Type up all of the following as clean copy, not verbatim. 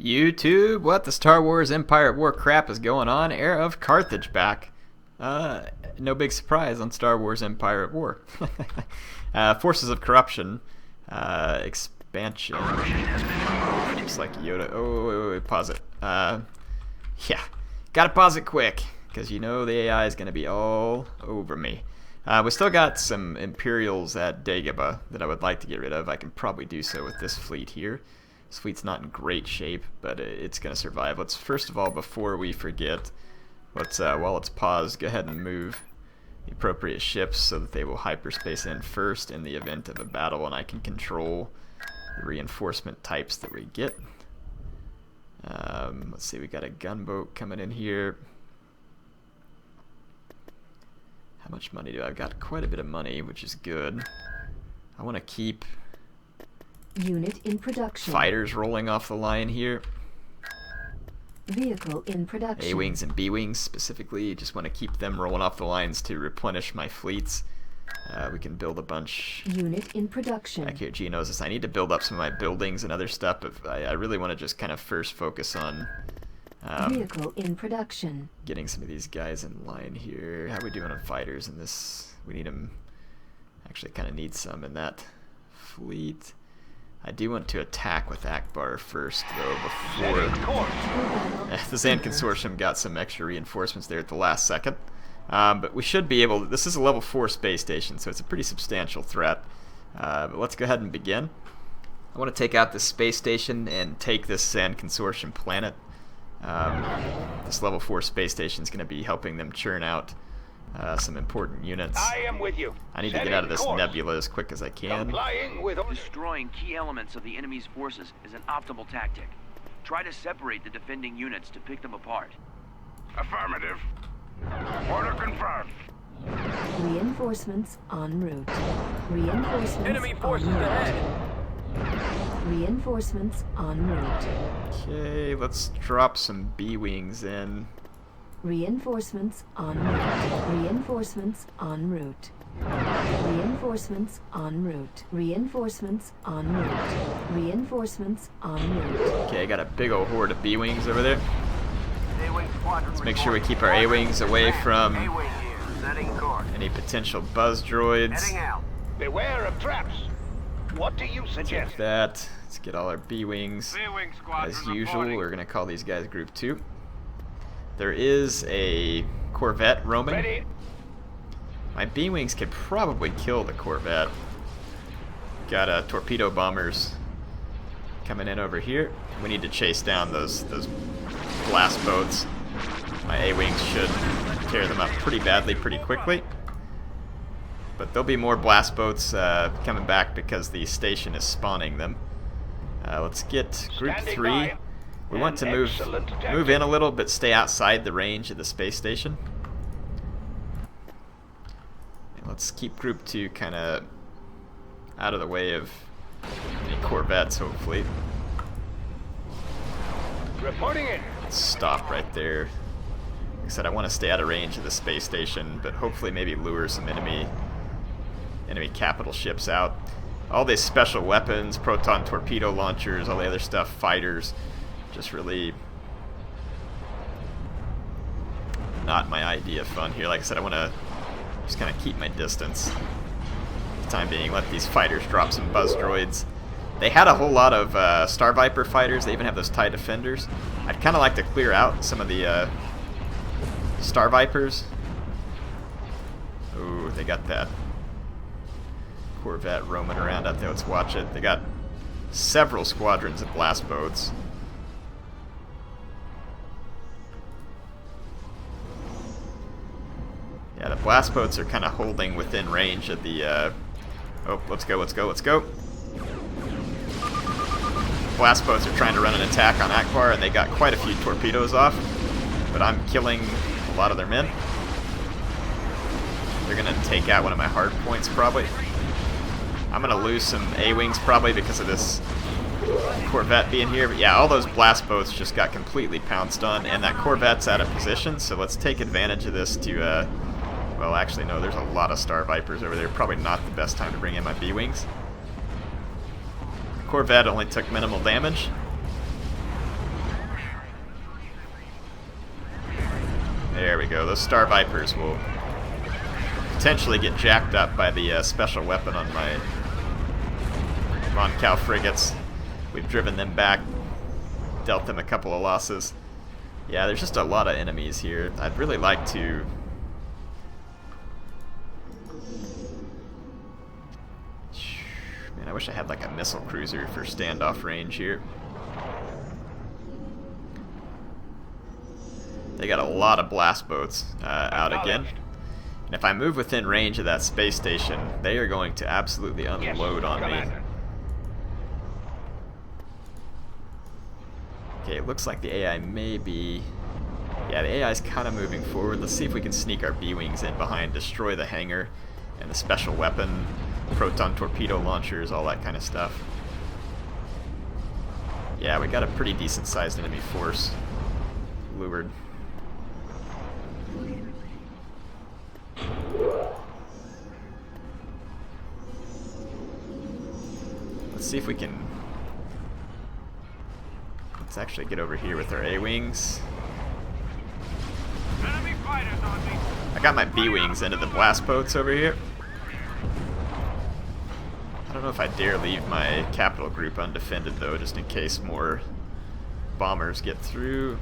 YouTube, what the Star Wars Empire at War crap is going on? Heir of Carthage back. No big surprise on Star Wars Empire at War. Forces of Corruption. Expansion. Just like Yoda. Oh, wait, pause it. Yeah, gotta pause it quick, because you know the AI is going to be all over me. We still got some Imperials at Dagobah that I would like to get rid of. I can probably do so with this fleet here. This fleet's not in great shape, but it's going to survive. Let's first of all, before we forget, let's while it's paused, go ahead and move the appropriate ships so that they will hyperspace in first in the event of a battle, and I can control the reinforcement types that we get. Let's see, we got a gunboat coming in here. How much money do I have? Got quite a bit of money, which is good. I want to keep unit in production. Fighters rolling off the line here. Vehicle in production. A-wings and B-wings specifically. Just want to keep them rolling off the lines to replenish my fleets. We can build a bunch. Unit in production. Back here, G knows this. I need to build up some of my buildings and other stuff, but I really want to just kind of first focus on vehicle in production. Getting some of these guys in line here. How are we doing on fighters in this? We need them. Actually, kind of need some in that fleet. I do want to attack with Akbar first, though, before the Zann Consortium got some extra reinforcements there at the last second. But we should be able to, this is a level 4 space station, so it's a pretty substantial threat. But let's go ahead and begin. I want to take out this space station and take this Zann Consortium planet. This level 4 space station is going to be helping them churn out some important units. I am with you. I need to get out of this nebula as quick as I can. Destroying key elements of the enemy's forces is an optimal tactic. Try to separate the defending units to pick them apart. Affirmative. Order confirmed. Reinforcements en route. Reinforcements Enemy forces ahead. Reinforcements en route. Okay, let's drop some B-wings in. Reinforcements en route. Reinforcements en route. Reinforcements en route. Reinforcements en route. Reinforcements en route. Okay, I got a big old horde of B-wings over there. Let's make sure we keep our A-wings away from any potential buzz droids. Beware of traps. What do you suggest? Like that. Let's get all our B-wings. As usual, we're going to call these guys Group 2. There is a Corvette roaming. Ready. My B-wings could probably kill the Corvette. Got torpedo bombers coming in over here. We need to chase down those blast boats. My A-wings should tear them up pretty badly pretty quickly. But there'll be more blast boats coming back because the station is spawning them. Let's get Group 3. We want to move in a little, but stay outside the range of the space station. And let's keep Group 2 kind of out of the way of any Corvettes, hopefully. Reporting in. Let's stop right there. Like I said, I want to stay out of range of the space station, but hopefully maybe lure some enemy capital ships out. All these special weapons, proton torpedo launchers, all the other stuff, fighters, just really not my idea of fun here. Like I said, I want to just kind of keep my distance for the time being. Let these fighters drop some buzz droids. They had a whole lot of Star Viper fighters. They even have those TIE Defenders. I'd kind of like to clear out some of the Star Vipers. Ooh, they got that Corvette roaming around out there. Let's watch it. They got several squadrons of blast boats. Yeah, the blast boats are kind of holding within range of the oh, let's go, let's go, let's go. Blast boats are trying to run an attack on Akbar, and they got quite a few torpedoes off, but I'm killing a lot of their men. They're gonna take out one of my hard points probably. I'm gonna lose some A-wings probably because of this Corvette being here, but yeah, all those blast boats just got completely pounced on, and that Corvette's out of position, so let's take advantage of this to well, actually no, there's a lot of Star Vipers over there. Probably not the best time to bring in my B-wings. Corvette only took minimal damage. we go. Those Star Vipers will potentially get jacked up by the special weapon on my Mon Cal frigates. We've driven them back, dealt them a couple of losses. Yeah, there's just a lot of enemies here. I'd really like to... Man, I wish I had like a missile cruiser for standoff range here. They got a lot of blast boats out again. And if I move within range of that space station, they are going to absolutely unload on me. Okay, it looks like the AI may be... Yeah, the AI is kind of moving forward. Let's see if we can sneak our B-Wings in behind, destroy the hangar, and the special weapon, proton torpedo launchers, all that kind of stuff. Yeah, we got a pretty decent-sized enemy force lured. Let's see if we can... Let's actually get over here with our A-Wings. I got my B-Wings into the blast boats over here. I don't know if I dare leave my capital group undefended though, just in case more bombers get through.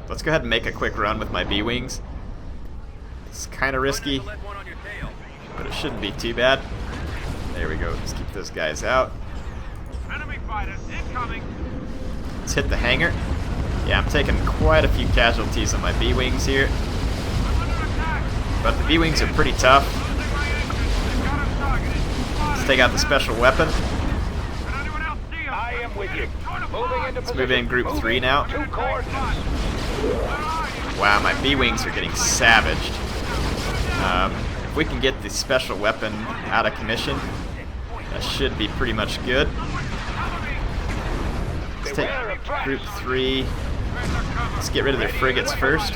Let's go ahead and make a quick run with my B-Wings. It's kind of risky, but it shouldn't be too bad. There we go. Let's keep those guys out. Enemy fighters incoming. Let's hit the hangar. Yeah, I'm taking quite a few casualties on my B-Wings here. But the B-Wings are pretty tough. Let's take out the special weapon. I am with you. Moving into Let's move in Group 3 now. Wow, my B-Wings are getting savaged. If we can get the special weapon out of commission, that should be pretty much good. Let's take Group 3. Let's get rid of their frigates first.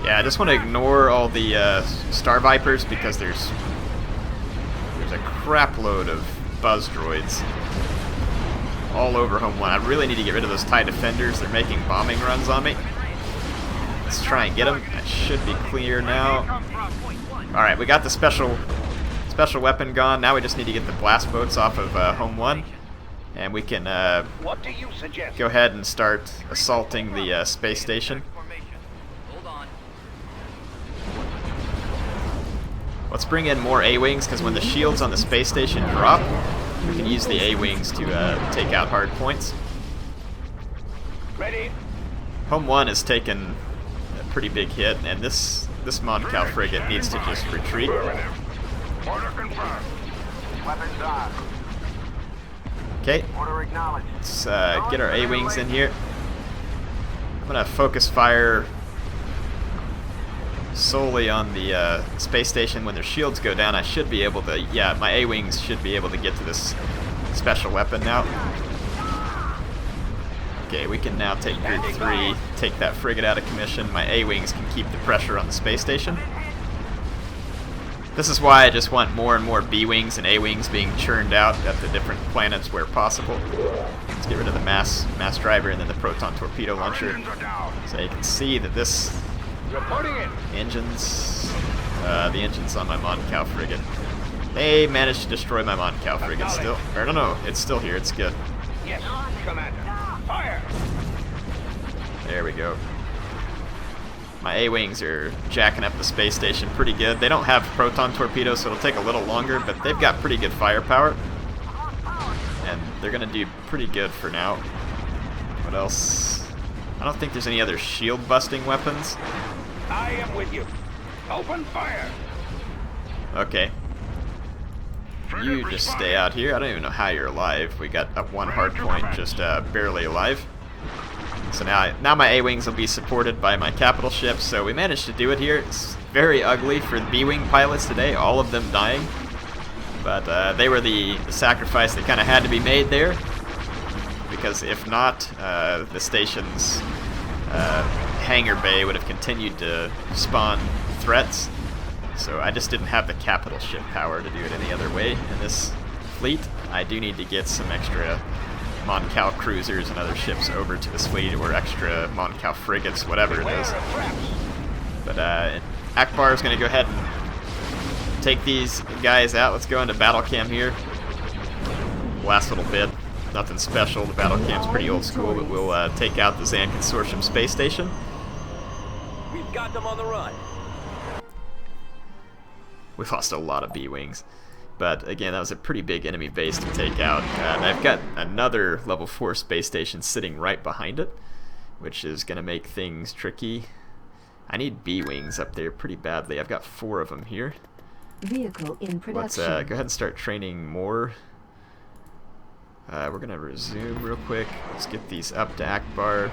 Yeah, I just want to ignore all the Star Vipers because there's a crap load of buzz droids all over Home 1. I really need to get rid of those TIE Defenders. They're making bombing runs on me. Let's try and get them. That should be clear now. Alright, we got the special weapon gone. Now we just need to get the blast boats off of Home 1. And we can What do you suggest? go ahead and start assaulting the space station. Let's bring in more A-Wings, because when the shields on the space station drop, we can use the A-Wings to take out hard points. Ready? Home 1 has taken a pretty big hit, and this Mon Cal frigate needs to just retreat. Order confirmed. Weapons on. Okay, Order acknowledged. let's get our A-Wings in here. I'm going to focus fire solely on the space station. When their shields go down, I should be able to... Yeah, my A-Wings should be able to get to this special weapon now. Okay, we can now take Group 3, take that frigate out of commission. My A-Wings can keep the pressure on the space station. This is why I just want more and more B-Wings and A-Wings being churned out at the different planets where possible. Let's get rid of the mass driver and then the proton torpedo launcher. So you can see that this Reporting in. the engines on my Mon Cal frigate, they managed to destroy my Mon Cal frigate still. Or no, it's still here. It's good. Yes, Commander. Fire. There we go. My A-Wings are jacking up the space station pretty good. They don't have proton torpedoes, so it'll take a little longer, but they've got pretty good firepower. And they're going to do pretty good for now. What else? I don't think there's any other shield-busting weapons. I am with you. Open fire. Okay. You just stay out here. I don't even know how you're alive. We got up one hard point, just barely alive. So now my A-Wings will be supported by my capital ships, so we managed to do it here. It's very ugly for the B-Wing pilots today, all of them dying. But they were the sacrifice that kind of had to be made there. Because if not, the station's hangar bay would have continued to spawn threats. So I just didn't have the capital ship power to do it any other way in this fleet. I do need to get some extra Mon Cal cruisers and other ships over to this fleet, or extra Mon Cal frigates, whatever it is. But Akbar is going to go ahead and take these guys out. Let's go into battle cam here. Last little bit. Nothing special. The battle cam's pretty old school, but we'll take out the Zann Consortium space station. We've got them on the run. We've lost a lot of B-Wings. But again, that was a pretty big enemy base to take out. And I've got another level 4 space station sitting right behind it, which is going to make things tricky. I need B-Wings up there pretty badly. I've got 4 of them here. Vehicle in production. Let's go ahead and start training more. We're going to resume real quick. Let's get these up to Akbar.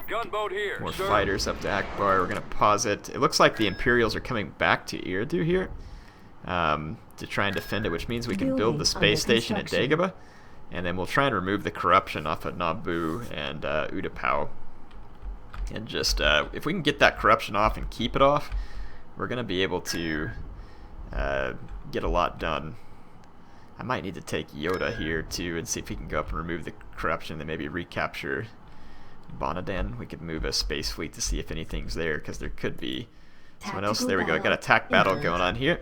Gunboat here. More sir. fighters up to Akbar. We're going to pause it. It looks like the Imperials are coming back to Eridu here to try and defend it, which means we can build the space station at Dagobah, and then we'll try and remove the corruption off of Naboo and Utapau. And just, if we can get that corruption off and keep it off, we're going to be able to get a lot done. I might need to take Yoda here too and see if he can go up and remove the corruption, then maybe recapture Bonadan. We could move a space fleet to see if anything's there, because there could be someone else. There we go. Got a attack battle going on here.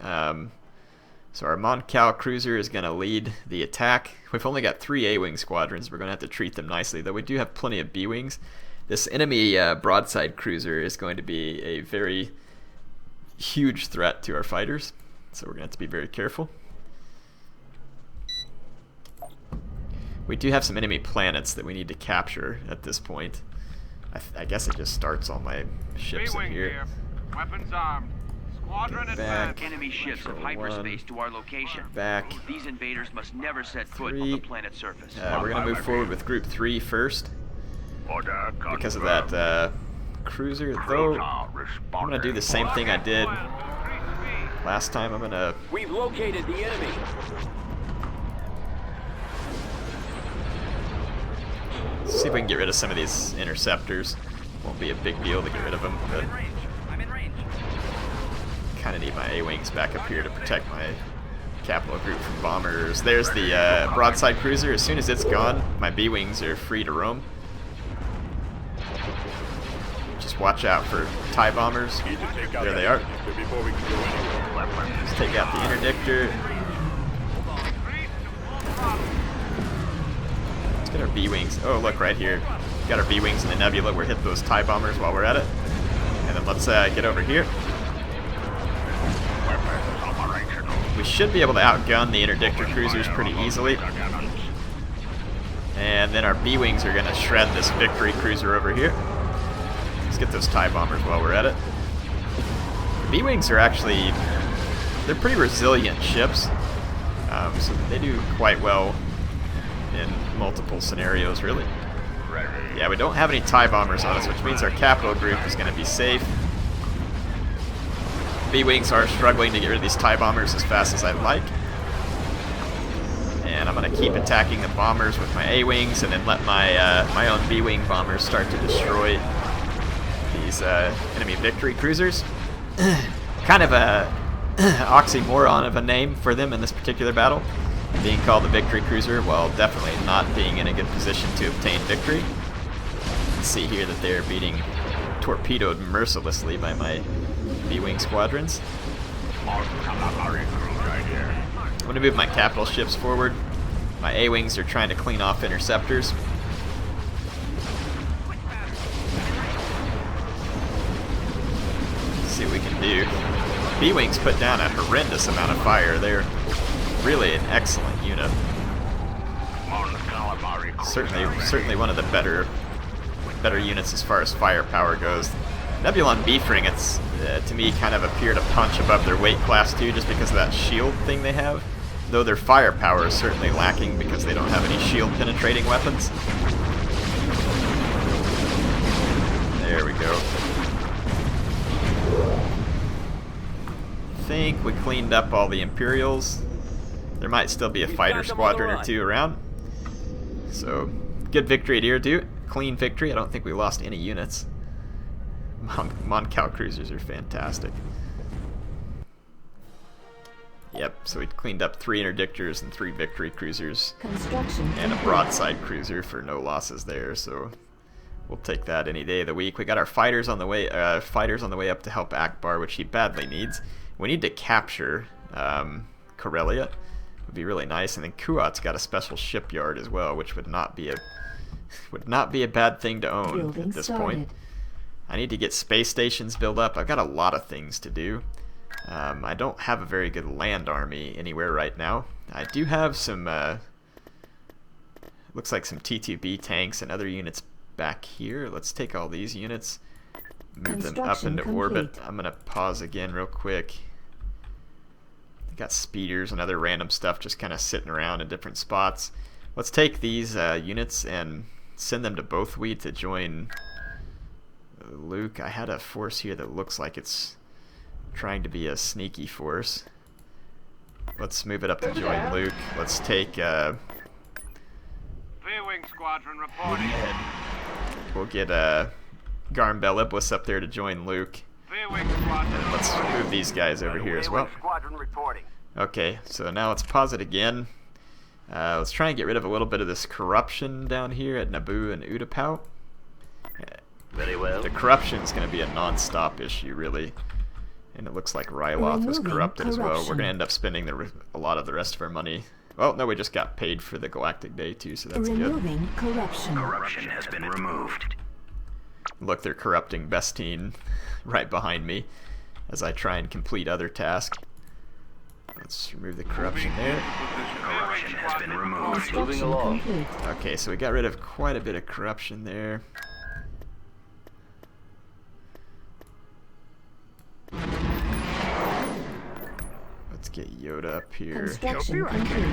So our Mon Cal cruiser is going to lead the attack. We've only got 3 A-Wing squadrons. We're going to have to treat them nicely, though we do have plenty of B-Wings. This enemy broadside cruiser is going to be a very huge threat to our fighters, so we're going to have to be very careful. We do have some enemy planets that we need to capture at this point. I guess it just starts all my ships in here. Weapons armed. Squadron Back. Enemy ships have hyperspace to our location. Back. These invaders must never set foot on the planet's surface. We're going to move forward with Group 3 first. Because of that cruiser, though, I'm going to do the same thing I did last time. I'm going to... We've located the enemy. see if we can get rid of some of these interceptors. Won't be a big deal to get rid of them, but I'm in range. kind of need my A-Wings back up here to protect my capital group from bombers. There's the broadside cruiser. As soon as it's gone, my B-Wings are free to roam. Just watch out for TIE bombers. There they are. Let's take out the interdictor. Let's get our B-Wings. Oh, look right here. Got our B-Wings in the nebula. We'll hit those TIE bombers while we're at it. And then let's get over here. We should be able to outgun the interdictor cruisers pretty easily. And then our B-Wings are going to shred this victory cruiser over here. Let's get those TIE bombers while we're at it. B-Wings are actually, they're pretty resilient ships. So they do quite well in multiple scenarios, really. Yeah, we don't have any TIE bombers on us, which means our capital group is going to be safe. B-Wings are struggling to get rid of these TIE bombers as fast as I'd like. And I'm going to keep attacking the bombers with my A-Wings, and then let my own B-Wing bombers start to destroy these enemy victory cruisers. Kind of a oxymoron of a name for them in this particular battle, being called the victory cruiser, while definitely not being in a good position to obtain victory. You can see here that they're being torpedoed mercilessly by my B-Wing squadrons. I'm going to move my capital ships forward. My A-Wings are trying to clean off interceptors. Let's see what we can do. B-Wings put down a horrendous amount of fire. They're really an excellent unit. Certainly one of the better units as far as firepower goes. Nebulon B frigates, to me, kind of appear to punch above their weight class too, just because of that shield thing they have. Though their firepower is certainly lacking because they don't have any shield penetrating weapons. There we go. I think we cleaned up all the Imperials. There might still be a fighter squadron or two around. So, good victory at Eridu. Clean victory. I don't think we lost any units. Mon Cal cruisers are fantastic. Yep, so we cleaned up 3 interdictors and 3 victory cruisers. Construction And a broadside cruiser for no losses there, so We'll take that any day of the week. We got our fighters on the way up to help Akbar, which he badly needs. We need to capture Corellia. Would be really nice, and then Kuat's got a special shipyard as well, which would not be a bad thing to own Building at this started. point. I need to get space stations built up. I've got a lot of things to do. I don't have a very good land army anywhere right now. I do have some looks like some T2B tanks and other units back here. Let's take all these units, move them up Construction into orbit. complete. I'm gonna pause again real quick. Got speeders and other random stuff just kind of sitting around in different spots. Let's take these units and send them to Bothweed to join Luke. I had a force here that looks like it's trying to be a sneaky force. Let's move it up to join Luke. Let's take V-Wing Squadron reporting. we'll get Garmbel Iblis up there to join Luke. V-Wing Squadron. Let's move these guys over here as well. Squadron reporting. Okay, so now let's pause it again. Let's try and get rid of a little bit of this corruption down here at Naboo and Utapau. Very well. The corruption is going to be a non-stop issue, really. And it looks like Ryloth was Removing corrupted as well. We're corruption. going to end up spending a lot of the rest of our money. Well, no, we just got paid for the Galactic Day, too, so that's good. Removing corruption. Corruption has been removed. Look, they're corrupting Bestine right behind me as I try and complete other tasks. Let's remove the corruption there. Corruption has been removed. Construction complete. Okay, so we got rid of quite a bit of corruption there. Let's get Yoda up here. Construction complete.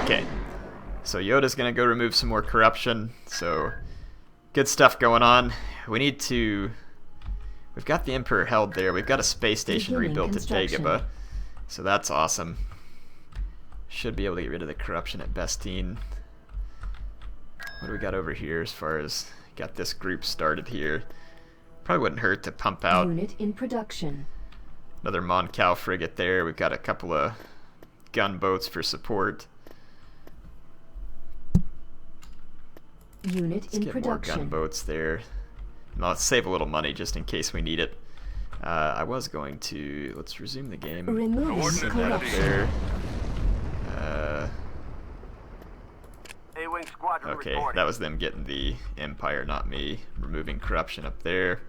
Okay, so Yoda's gonna go remove some more corruption. So good stuff going on. We've got the Emperor held there. We've got a space station Beginning rebuilt at construction. Dagobah, so that's awesome. Should be able to get rid of the corruption at Bestine. What do we got over here as far as got this group started here? Probably wouldn't hurt to pump out Unit in production. another Mon Cal frigate there. We've got a couple of gunboats for support. Unit Let's in get more production. gunboats there. Now let's save a little money just in case we need it. I was going to... Let's resume the game. Removing Send that up corruption. there. A-Wing Squadron Okay, reporting. that was them getting the Empire, not me. Removing corruption up there.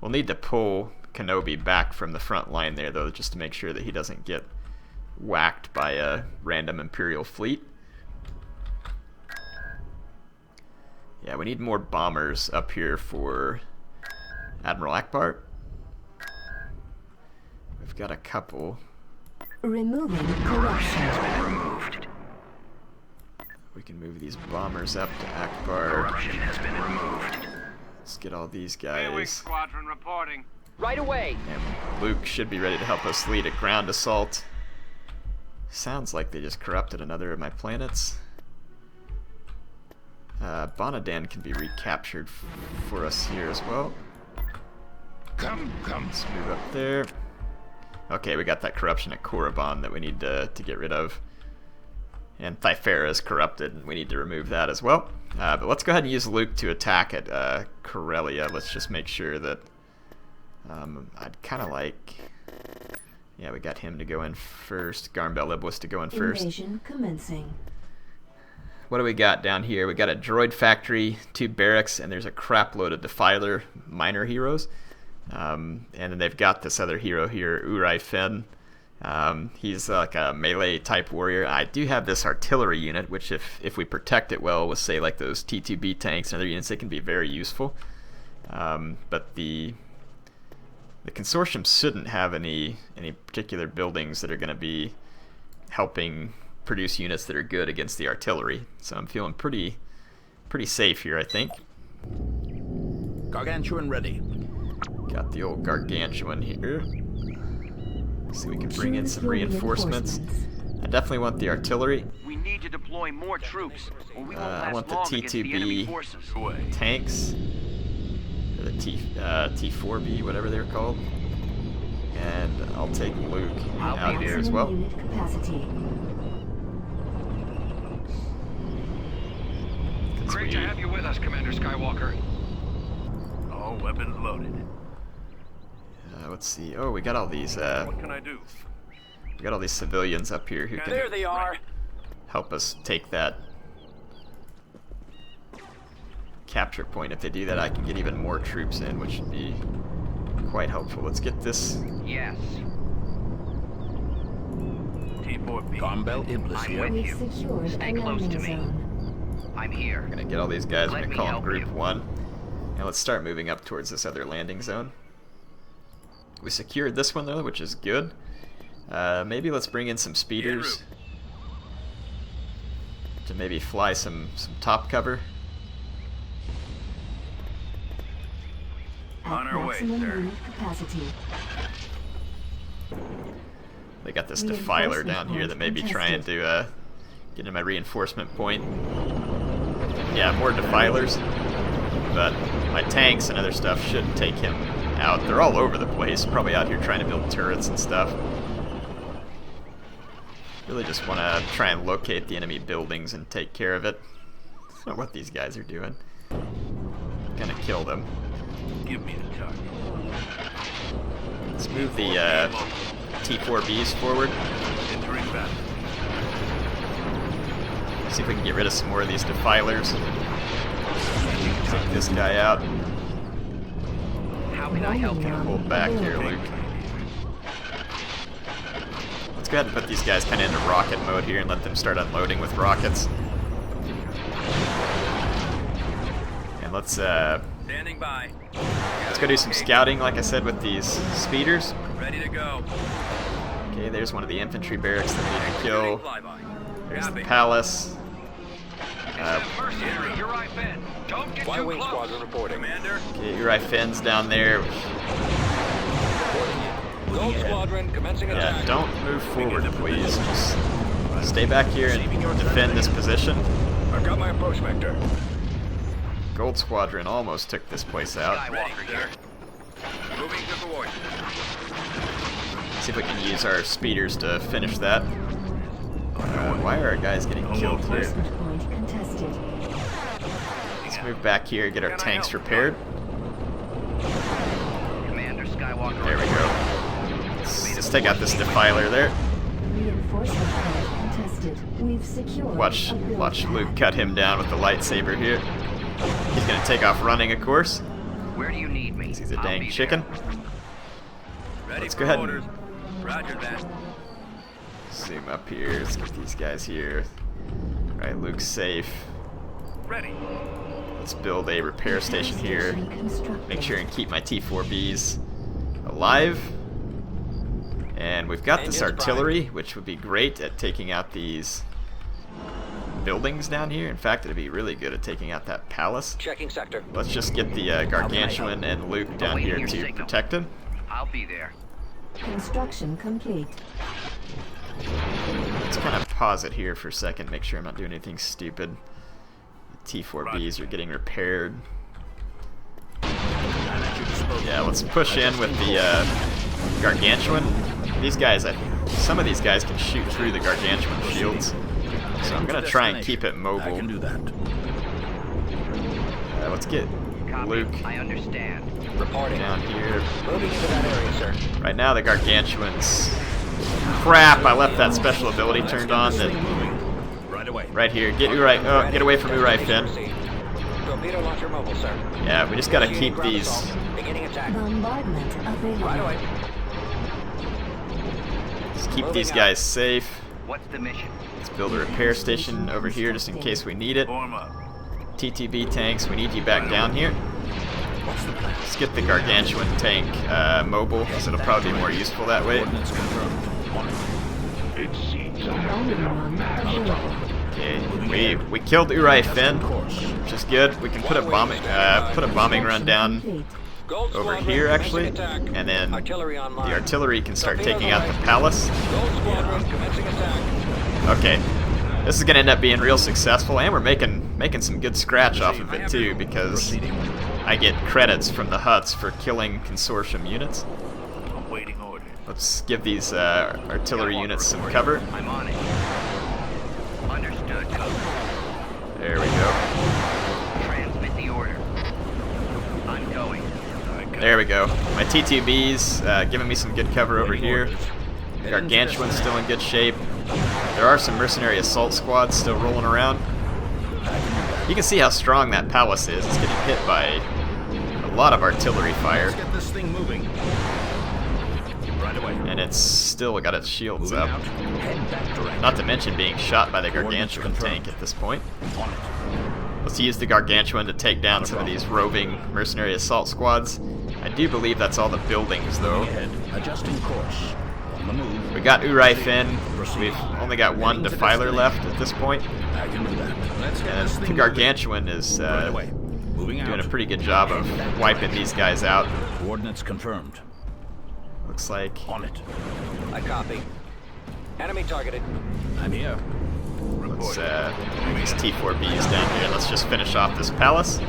We'll need to pull Kenobi back from the front line there, though, just to make sure that he doesn't get whacked by a random Imperial fleet. Yeah, we need more bombers up here for Admiral Akbar. We've got a couple. Removing corruption. Removed. We can move these bombers up to Akbar. Corruption has been removed. Let's get all these V-Wing guys. Squadron reporting. Right away. And Luke should be ready to help us lead a ground assault. Sounds like they just corrupted another of my planets. Bonadan can be recaptured for us here as well. Come. Let's move up there. Okay, we got that corruption at Korriban that we need to get rid of. And Thyfera is corrupted, and we need to remove that as well. But let's go ahead and use Luke to attack at Corellia. Let's just make sure that... I'd kind of like... Yeah, we got him to go in first. Garmbel Iblis to go in first. Invasion commencing. What do we got down here? We got a droid factory, 2 barracks, and there's a crap load of Defiler minor heroes. And then they've got this other hero here, Urai Fenn. He's like a melee type warrior. I do have this artillery unit, which if we protect it well with, say, like those T2B tanks and other units, it can be very useful. But the consortium shouldn't have any particular buildings that are going to be helping produce units that are good against the artillery. So I'm feeling pretty safe here, I think. Gargantuan ready. Got the old Gargantuan here. See, we can bring in Choose some your reinforcements. I definitely want the artillery. We need to deploy more troops, or we won't I last want the long against the enemy T2B forces. tanks, or the T4B, whatever they're called. And I'll take Luke out here as well. Unit capacity. Since Great to have you with us, Commander Skywalker. All weapons loaded. Let's see. Oh, we got all these. What can I do? We got all these civilians up here who can There they are. help us take that capture point. If they do that, I can get even more troops in, which would be quite helpful. Let's get this. Yes. T4B. Combat Iblis I'm here. with We've you. secured Stay a close landing to me. zone. I'm here. I'm gonna get all these guys. I'm Let gonna me call them help Group you. 1. And let's start moving up towards this other landing zone. We secured this one though, which is good. Maybe let's bring in some speeders to maybe fly some top cover. On At our way, maximum sir. unit capacity. They got this defiler down here that may be trying Contested. to get in my reinforcement point. Yeah, more defilers, but my tanks and other stuff shouldn't take him out. They're all over the place, probably out here trying to build turrets and stuff. Really just want to try and locate the enemy buildings and take care of it. That's not what these guys are doing. Gonna kill them. Give me the target. Let's move the T4Bs forward. Entering battle. See if we can get rid of some more of these defilers. Take this guy out. How can I help you? Hold back here, Luke. Let's go ahead and put these guys kind of into rocket mode here and let them start unloading with rockets. And let's Standing by. go do some scouting, like I said, with these speeders. Ready to go. Okay, there's one of the infantry barracks that we need to kill. Flyby. There's the Copy. palace. Mercenary, you're right, Ben. Don't get too close. reporting. Commander. Okay, Uri Finn's down there. Gold Squadron commencing Yeah, don't move forward, please. Just stay back here and defend this position. I've got my approach vector. Gold Squadron almost took this place out. Skywalker here. Moving to coordinates. See if we can use our speeders to finish that. Why are our guys getting killed here? Reinforcement point contested. Let's move back here, get our tanks repaired. Commander Skywalker. There we go. Let's take out this defiler there. Reinforcement point contested. We've secured Watch a build pad. Luke cut him down with the lightsaber here. He's gonna take off running, of course. Where do you need me? He's a I'll dang be chicken. Ready Let's for go ahead orders. and Roger that. zoom up here. Let's get these guys here. Alright, Luke's safe. Ready. Let's build a repair station here. Constructed. Make sure and keep my T4Bs alive. And we've got this Engines artillery, which would be great at taking out these buildings down here. In fact, it'd be really good at taking out that palace. Checking sector. Let's just get the Gargantuan and Luke down Awaiting here your to signal. protect him. I'll be there. Construction complete. Let's kind of pause it here for a second, make sure I'm not doing anything stupid. The T4Bs are getting repaired. Yeah, let's push in with the Gargantuan. These guys, some of these guys can shoot through the Gargantuan shields, so I'm gonna try and keep it mobile. I can do that. Let's get Copy. Luke I understand. Reporting. down here. Moving into that area, sir. Right now, the Gargantuans. Crap! I left that special ability turned on. That Right away. right here. Get Uri. Oh, get away from Uri, Finn. Torpedo launcher mobile, sir. Yeah, we just gotta keep these. Beginning attack. Bombardment available. Right away. Just keep these guys safe. What's the mission? Let's build a repair station over here just in case we need it. Form up. TTB tanks, we need you back down here. Let's get the Gargantuan tank mobile, because it'll probably be more useful that way. Coordinates confirmed. It seems Bombing run available. Okay, we killed Uri Finn, which is good. We can put a bombing run down Complete. Gold over Squadron here actually, commencing attack. and then Artillery the online. artillery can start Torpedoes taking out the alight. palace. Gold Squadron commencing attack. Okay, this is gonna end up being real successful, and we're making some good scratch off of it too, because I get credits from the Hutts for killing consortium units. awaiting orders. Let's give these artillery units some cover. I'm on it. Understood. There we go. Transmit the order. I'm going. There we go. My T2Bs giving me some good cover over here. Gargantuan's still in good shape. There are some mercenary assault squads still rolling around. You can see how strong that palace is. It's getting hit by a lot of artillery fire. Let's get this thing moving. Right away. And it's still got its shields Moving up. out. Head that direction. Not to mention being shot by the Gargantuan tank at this point. Let's use the Gargantuan to take down some of these roving mercenary assault squads. I do believe that's all the buildings, though. Ahead. Adjusting course. On the move. We got Urai Finn. We've only got one defiler left at this point. I can do that. Let's get And this the thing Gargantuan is moving. Right away. Moving doing out. a pretty good job of wiping these guys out. Coordinates confirmed. Looks like On it. I copy. Enemy targeted. I'm here. let's bring these T4Bs down here. Let's just finish off this palace.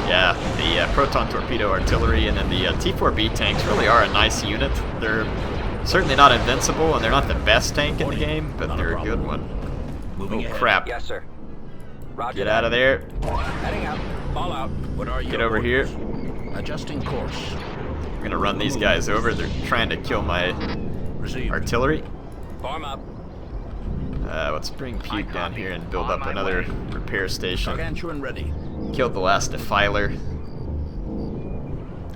Yeah, the proton torpedo artillery and then the T4B tanks really are a nice unit. They're certainly not invincible, and they're not the best tank in the game, but they're a good one. Moving Oh ahead. crap! Yes, sir. Roger. Get out of there! Heading out. Fall out. What are you? Get over here! Adjusting course. I'm gonna run these guys over. They're trying to kill my Received. artillery. Form up. Let's bring Puke down here and build up another repair station. Gargantuan ready. Killed the last defiler.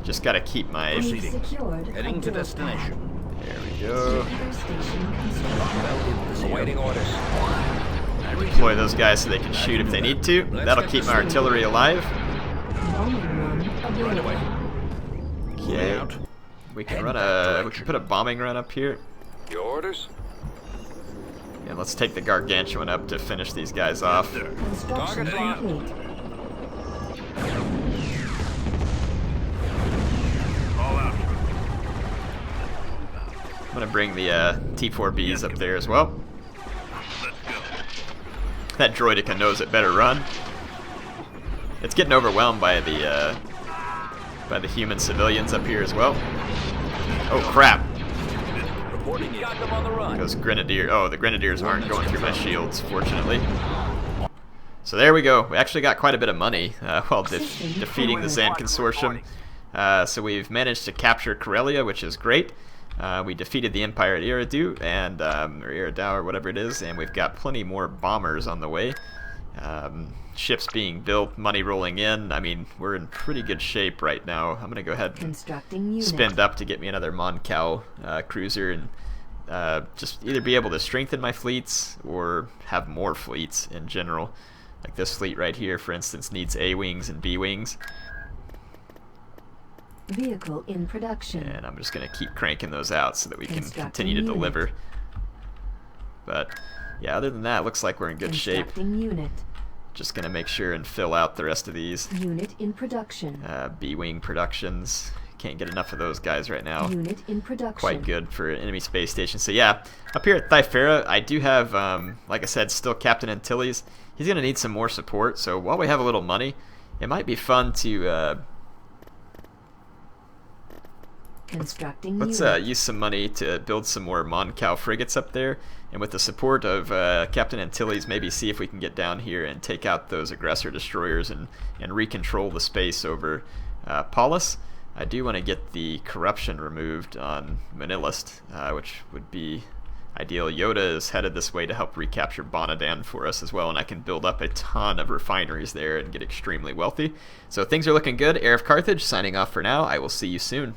Just gotta keep my... We've Proceeding. secured a Heading to build destination. There we go. pad. Station constructed. Awaiting orders. I deploy those guys so they can shoot if they need to. That'll keep my artillery alive. Bombing run Right away. available. Okay. out. We can put a bombing run up here. Your orders? And let's take the Gargantuan up to finish these guys off. Construction Target locked. complete. All out. I'm gonna bring the T4Bs up there as well. Let's go. That droideka knows it better run. It's getting overwhelmed by the human civilians up here as well. Oh crap! Reporting in. Got them on the run. Those grenadier. Oh, the grenadiers aren't going through my shields, fortunately. So there we go. We actually got quite a bit of money while defeating the Zann consortium. So we've managed to capture Corellia, which is great. We defeated the Empire at Eridu and or Eridu or whatever it is, and we've got plenty more bombers on the way. Ships being built, money rolling in. I mean, we're in pretty good shape right now. I'm gonna go ahead and Constructing unit. spend up to get me another Moncal cruiser and just either be able to strengthen my fleets or have more fleets in general. Like this fleet right here, for instance, needs A-wings and B-wings. Vehicle in production. And I'm just going to keep cranking those out so that we can Constructing continue to unit. deliver. But yeah, other than that, it looks like we're in good shape. Constructing unit. Just going to make sure and fill out the rest of these. Unit in production. B-wing productions. Can't get enough of those guys right now. Unit in production. Quite good for an enemy space station. So yeah, up here at Thyfera, I do have, like I said, still Captain Antilles. He's going to need some more support, so while we have a little money, it might be fun to Constructing let's unit. use some money to build some more Moncal frigates up there, and with the support of Captain Antilles, maybe see if we can get down here and take out those aggressor destroyers and recontrol the space over Paulus. I do want to get the corruption removed on Manilist, which would be ideal. Yoda is headed this way to help recapture Bonadan for us as well, and I can build up a ton of refineries there and get extremely wealthy. So things are looking good. HeirofCarthage signing off for now. I will see you soon.